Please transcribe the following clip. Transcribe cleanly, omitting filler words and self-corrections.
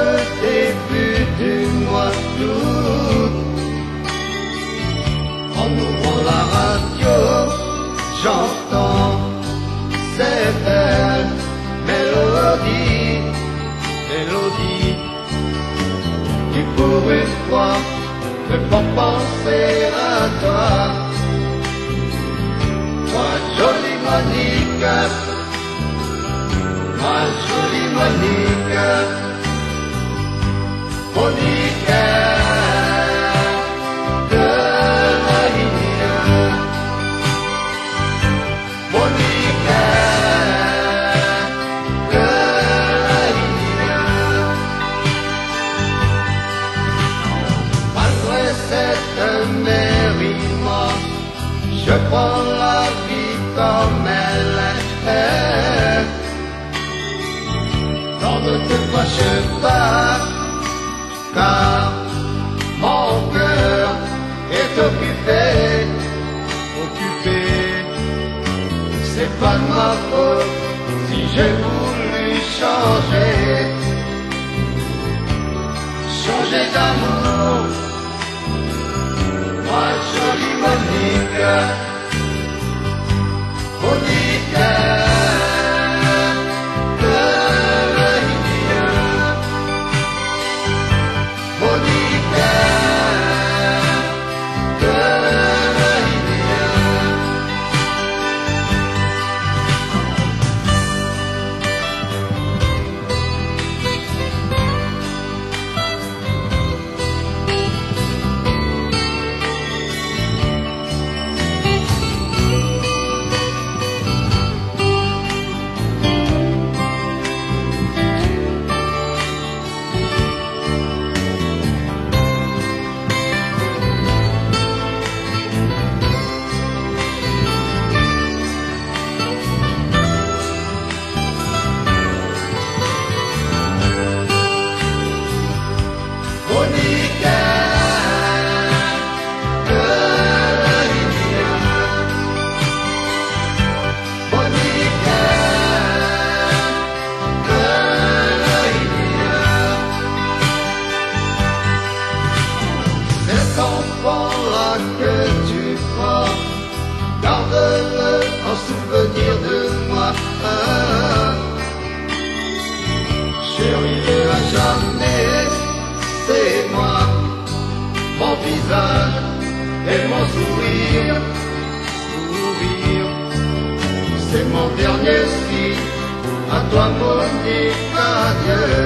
ce début du mois d'août. En ouvrant la radio, j'entends ces belles mélodies, mélodies qui pour une fois me font penser à toi. Toi, jolie Monique, ma jolie Monique, Monique de la ligne, Monique de la ligne. Malgré cette mer immense, je prends la vie comme elle est. N'en te fâche pas, car mon cœur est occupé, occupé. C'est pas de ma faute si j'ai voulu changer, changer d'amour. Ma jolie Monique, Monique de la ligne, Monique de la ligne. Que tu portes, garde-le en souvenir de moi. Chérie, à jamais, c'est moi, mon visage et mon sourire, sourire. C'est mon dernier signe, à toi Monique, adieu.